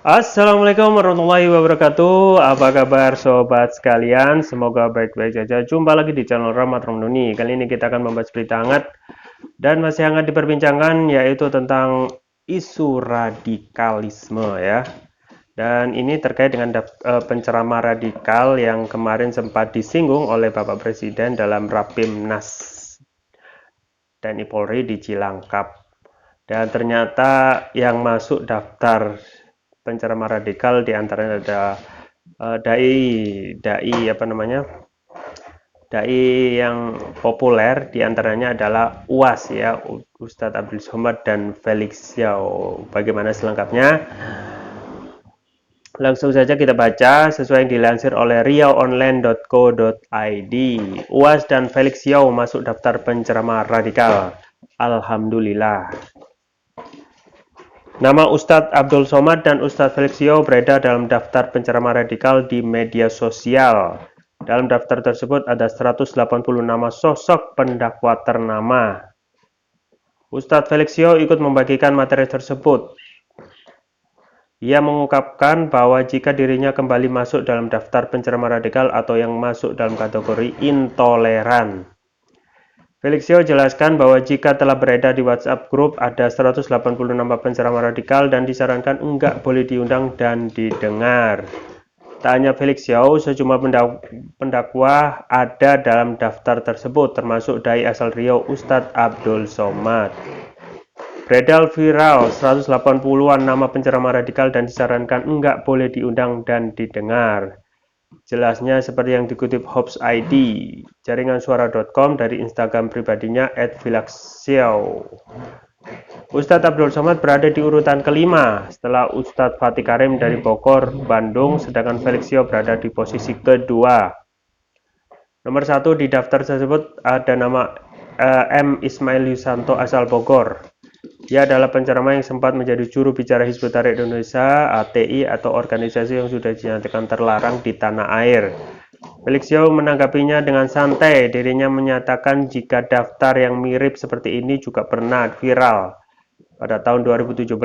Assalamualaikum warahmatullahi wabarakatuh. Apa kabar sobat sekalian? Semoga baik-baik saja. Jumpa lagi di channel Rahmat Ramdhani. Kali ini kita akan membahas berita hangat dan masih hangat diperbincangkan, yaitu tentang isu radikalisme ya. Dan ini terkait dengan penceramah radikal yang kemarin sempat disinggung oleh Bapak Presiden dalam Rapimnas TNI Polri di Cilangkap. Dan ternyata yang masuk daftar penceramah radikal diantaranya ada dai apa namanya, dai yang populer diantaranya adalah UAS ya, Ustadz Abdul Somad dan Felix Xiao. Bagaimana selengkapnya? Langsung saja kita baca sesuai yang dilansir oleh riauonline.co.id. UAS dan Felix Xiao masuk daftar penceramah radikal. Alhamdulillah. Nama Ustadz Abdul Somad dan Ustadz Felix Xiao beredar dalam daftar penceramah radikal di media sosial. Dalam daftar tersebut ada 180 nama sosok pendakwa ternama. Ustadz Felix Xiao ikut membagikan materi tersebut. Ia mengungkapkan bahwa jika dirinya kembali masuk dalam daftar penceramah radikal atau yang masuk dalam kategori intoleran. Felix Xiao jelaskan bahwa jika telah beredar di WhatsApp grup ada 180 nama penceramah radikal dan disarankan enggak boleh diundang dan didengar. Tak hanya Felix Xiao, sejumlah pendakwa ada dalam daftar tersebut, termasuk dai asal Riau Ustadz Abdul Somad. Beredar viral 180-an nama penceramah radikal dan disarankan enggak boleh diundang dan didengar. Jelasnya seperti yang dikutip Hops ID, jaringan suara.com dari Instagram pribadinya @filaxiao. Ustadz Abdul Somad berada di urutan kelima setelah Ustadz Fatih Karim dari Bogor, Bandung, sedangkan Felix Xiao berada di posisi kedua. Nomor satu di daftar tersebut ada nama M. Ismail Yusanto asal Bogor. Dia adalah penceramah yang sempat menjadi juru bicara Hizbut Tahrir Indonesia (HTI) atau organisasi yang sudah dinyatakan terlarang di tanah air. Felix Xiao menanggapinya dengan santai. Dirinya menyatakan jika daftar yang mirip seperti ini juga pernah viral pada tahun 2017.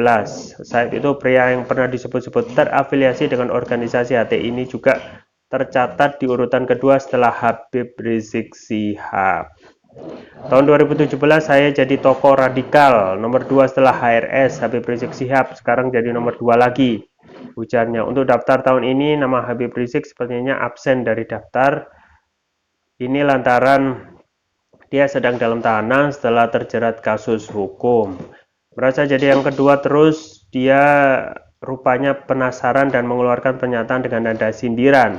Saat itu pria yang pernah disebut-sebut terafiliasi dengan organisasi HTI ini juga tercatat di urutan kedua setelah Habib Rizik Syihab. Tahun 2017 saya jadi tokoh radikal nomor 2 setelah HRS Habib Rizik Syihab, sekarang jadi nomor 2 lagi, ujarnya. Untuk daftar tahun ini nama Habib Rizik sepertinya absen dari daftar ini lantaran dia sedang dalam tahanan setelah terjerat kasus hukum. Merasa jadi yang kedua terus, dia rupanya penasaran dan mengeluarkan pernyataan dengan nada sindiran.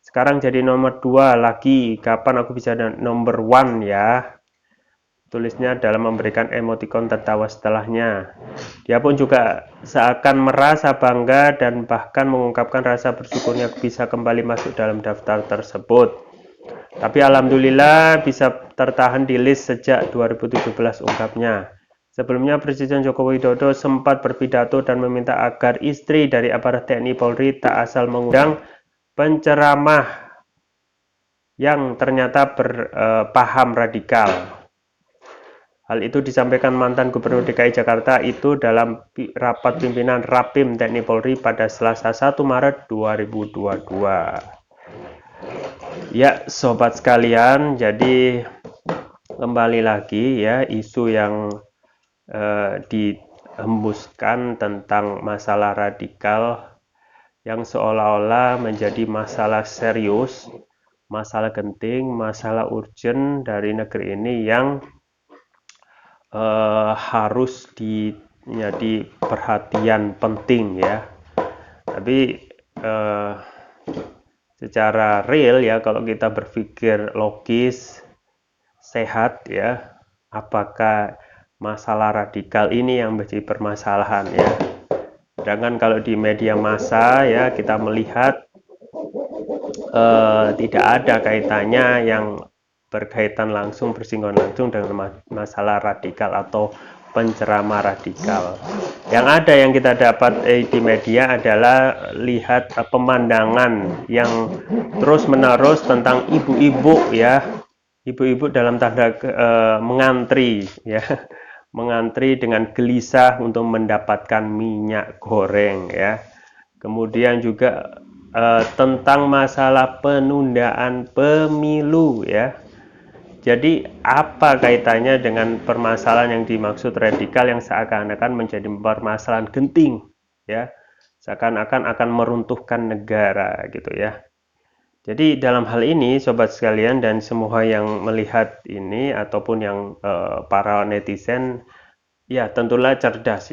Sekarang jadi nomor 2 lagi, kapan aku bisa nomor 1 ya? Tulisnya dalam memberikan emotikon tertawa setelahnya. Dia pun juga seakan merasa bangga dan bahkan mengungkapkan rasa bersyukurnya bisa kembali masuk dalam daftar tersebut. Tapi alhamdulillah bisa tertahan di list sejak 2017, ungkapnya. Sebelumnya Presiden Joko Widodo sempat berpidato dan meminta agar istri dari aparat TNI Polri tak asal mengundang penceramah yang ternyata berpaham radikal. Hal itu disampaikan mantan Gubernur DKI Jakarta itu dalam rapat pimpinan Rapim TNI Polri pada Selasa 1 Maret 2022. Ya, sobat sekalian, jadi kembali lagi ya isu yang dihembuskan tentang masalah radikal yang seolah-olah menjadi masalah serius, masalah genting, masalah urgent dari negeri ini yang harus jadi perhatian penting ya. Tapi secara real ya, kalau kita berpikir logis, sehat ya, apakah masalah radikal ini yang menjadi permasalahan ya. Sedangkan kalau di media massa ya kita melihat tidak ada kaitannya yang berkaitan langsung, bersinggungan langsung dengan masalah radikal atau penceramah radikal. Yang ada yang kita dapat di media adalah lihat pemandangan yang terus-menerus tentang ibu-ibu ya, ibu-ibu dalam tanda mengantri ya, mengantri dengan gelisah untuk mendapatkan minyak goreng ya. Kemudian juga tentang masalah penundaan pemilu ya. Jadi apa kaitannya dengan permasalahan yang dimaksud radikal yang seakan-akan menjadi permasalahan genting ya, seakan-akan akan meruntuhkan negara gitu ya. Jadi dalam hal ini sobat sekalian dan semua yang melihat ini ataupun yang para netizen ya tentulah cerdas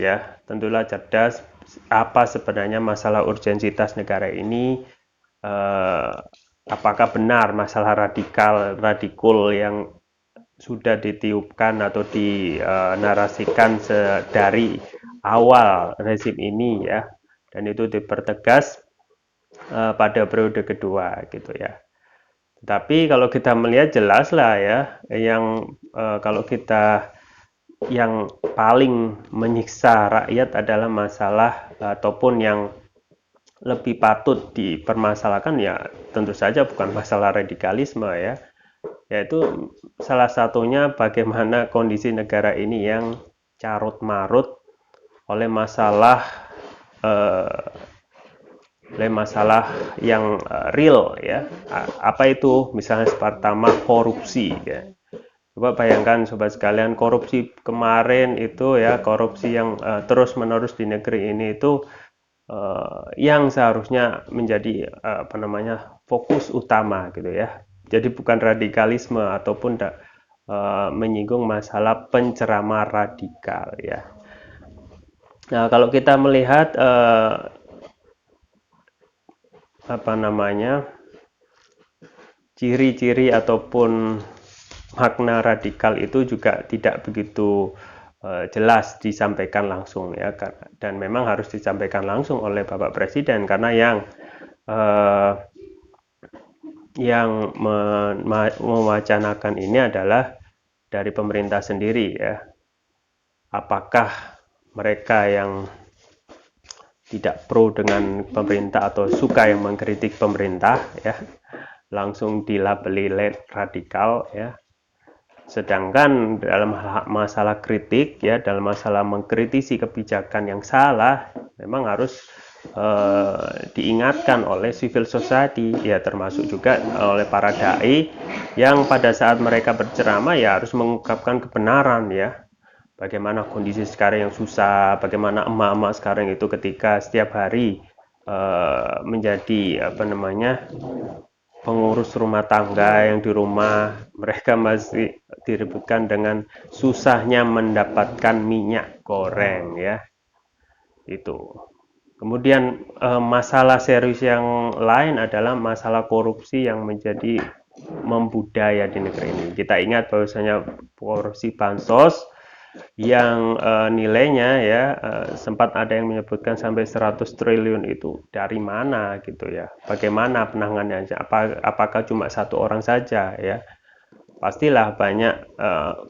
apa sebenarnya masalah urgensitas negara ini, eh, apakah benar masalah radikul yang sudah ditiupkan atau dinarasikan dari awal rezim ini ya, dan itu dipertegas pada periode kedua gitu ya. Tapi kalau kita melihat jelas lah ya, kalau kita yang paling menyiksa rakyat adalah masalah ataupun yang lebih patut dipermasalahkan ya tentu saja bukan masalah radikalisme ya, yaitu salah satunya bagaimana kondisi negara ini yang carut marut oleh eh, masalah yang real ya. Apa itu? Misalnya pertama korupsi ya. Coba bayangkan sobat sekalian, korupsi kemarin itu ya, korupsi yang terus-menerus di negeri ini itu yang seharusnya menjadi apa namanya fokus utama gitu ya. Jadi bukan radikalisme ataupun menyinggung masalah penceramah radikal ya. Nah, kalau kita melihat apa namanya ciri-ciri ataupun makna radikal itu juga tidak begitu jelas disampaikan langsung ya, dan memang harus disampaikan langsung oleh Bapak Presiden karena yang mewacanakan ini adalah dari pemerintah sendiri ya. Apakah mereka yang tidak pro dengan pemerintah atau suka yang mengkritik pemerintah ya langsung dilabeli radikal ya. Sedangkan dalam masalah kritik ya, dalam masalah mengkritisi kebijakan yang salah, memang harus diingatkan oleh civil society ya, termasuk juga oleh para dai yang pada saat mereka berceramah ya harus mengungkapkan kebenaran ya. Bagaimana kondisi sekarang yang susah, bagaimana emak-emak sekarang itu ketika setiap hari menjadi apa namanya pengurus rumah tangga yang di rumah mereka masih diributkan dengan susahnya mendapatkan minyak goreng ya itu. Kemudian masalah serius yang lain adalah masalah korupsi yang menjadi membudaya di negeri ini. Kita ingat bahwasanya korupsi bansos yang nilainya ya sempat ada yang menyebutkan sampai 100 triliun itu dari mana gitu ya. Bagaimana penanganannya? Apakah cuma satu orang saja ya? Pastilah banyak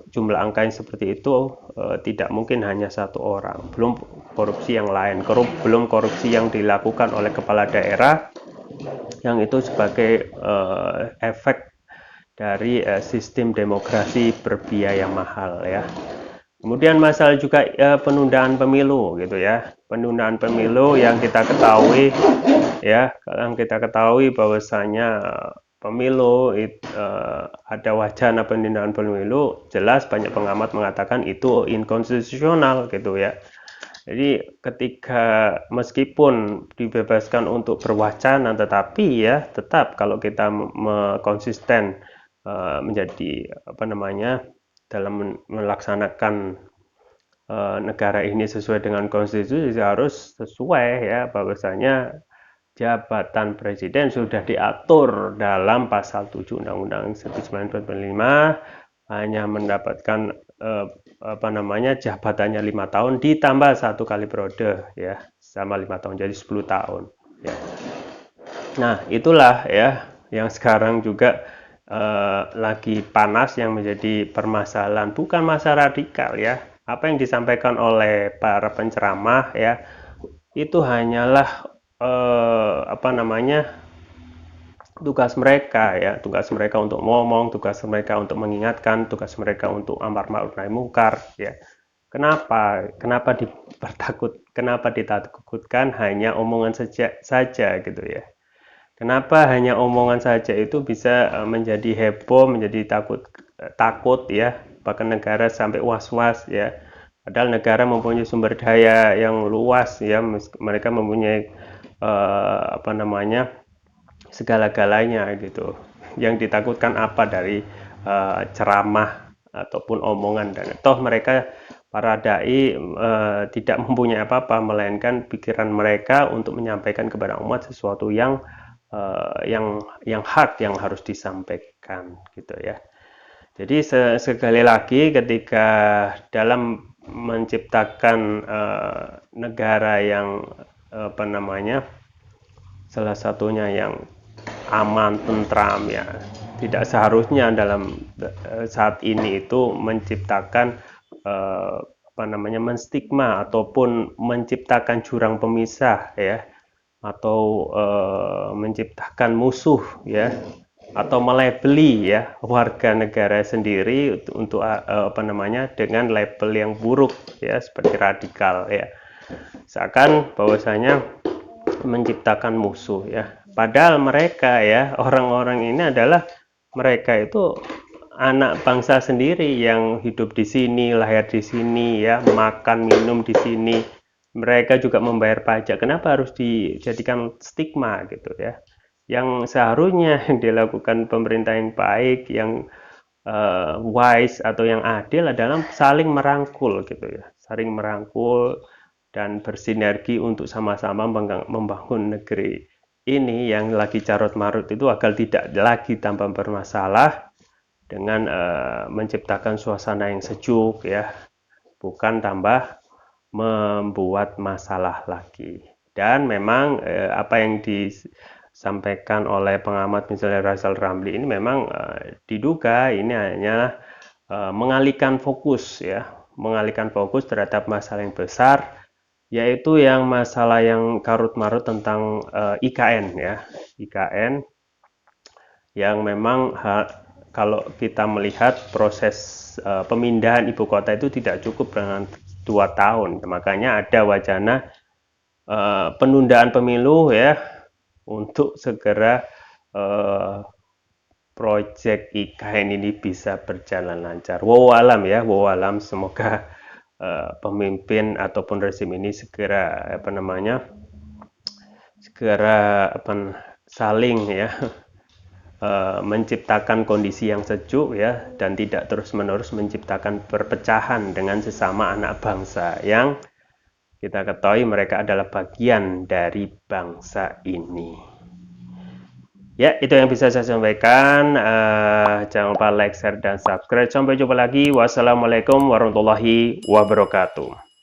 jumlah angka yang seperti itu tidak mungkin hanya satu orang. Belum korupsi yang lain, belum korupsi yang dilakukan oleh kepala daerah yang itu sebagai efek dari sistem demokrasi berbiaya mahal ya. Kemudian masalah juga penundaan pemilu gitu ya. Penundaan pemilu yang kita ketahui ya, yang kita ketahui bahwasanya pemilu ada wacana penundaan pemilu, jelas banyak pengamat mengatakan itu inkonstitusional gitu ya. Jadi ketika meskipun dibebaskan untuk berwacana, tetapi ya tetap kalau kita konsisten menjadi apa namanya dalam melaksanakan negara ini sesuai dengan konstitusi harus sesuai ya bahwasanya jabatan presiden sudah diatur dalam pasal 7 Undang-Undang 1945 hanya mendapatkan apa namanya jabatannya 5 tahun ditambah 1 kali periode ya sama 5 tahun jadi 10 tahun ya. Nah itulah ya yang sekarang juga lagi panas yang menjadi permasalahan bukan masalah radikal ya. Apa yang disampaikan oleh para penceramah ya itu hanyalah apa namanya tugas mereka ya, tugas mereka untuk ngomong, tugas mereka untuk mengingatkan, tugas mereka untuk amar ma'ruf nahi mungkar ya. Kenapa ditakutkan hanya omongan saja gitu ya. Kenapa hanya omongan saja itu bisa menjadi heboh, menjadi takut ya, bahkan negara sampai was-was ya. Padahal negara mempunyai sumber daya yang luas ya, mereka mempunyai segala-galanya gitu. Yang ditakutkan apa dari ceramah ataupun omongan, dan toh mereka para dai tidak mempunyai apa-apa melainkan pikiran mereka untuk menyampaikan kepada umat sesuatu yang hak yang harus disampaikan gitu ya. Jadi sekali lagi ketika dalam menciptakan negara yang salah satunya yang aman, tentram ya, tidak seharusnya dalam saat ini itu menciptakan menstigma ataupun menciptakan jurang pemisah ya, atau menciptakan musuh ya, atau melabeli ya warga negara sendiri untuk dengan label yang buruk ya, seperti radikal ya, seakan bahwasanya menciptakan musuh ya. Padahal mereka ya, orang-orang ini adalah mereka itu anak bangsa sendiri yang hidup di sini, lahir di sini ya, makan minum di sini. Mereka juga membayar pajak. Kenapa harus dijadikan stigma gitu ya? Yang seharusnya yang dilakukan pemerintah yang baik, yang wise atau yang adil adalah saling merangkul gitu ya, saling merangkul dan bersinergi untuk sama-sama membangun negeri ini yang lagi carut marut itu agar tidak lagi tambah bermasalah dengan menciptakan suasana yang sejuk ya, bukan tambah membuat masalah lagi. Dan memang apa yang disampaikan oleh pengamat misalnya Rizal Ramli ini memang diduga ini hanya mengalihkan fokus ya, mengalihkan fokus terhadap masalah yang besar, yaitu yang masalah yang karut-marut tentang IKN ya, IKN yang memang kalau kita melihat proses pemindahan ibu kota itu tidak cukup dengan 2 tahun, makanya ada wacana penundaan pemilu ya, untuk segera proyek IKN ini bisa berjalan lancar. Wallahualam ya, wallahualam, semoga pemimpin ataupun rezim ini segera saling ya menciptakan kondisi yang sejuk ya, dan tidak terus-menerus menciptakan perpecahan dengan sesama anak bangsa yang kita ketahui mereka adalah bagian dari bangsa ini. Ya, itu yang bisa saya sampaikan. Jangan lupa like, share, dan subscribe. Sampai jumpa lagi. Wassalamualaikum warahmatullahi wabarakatuh.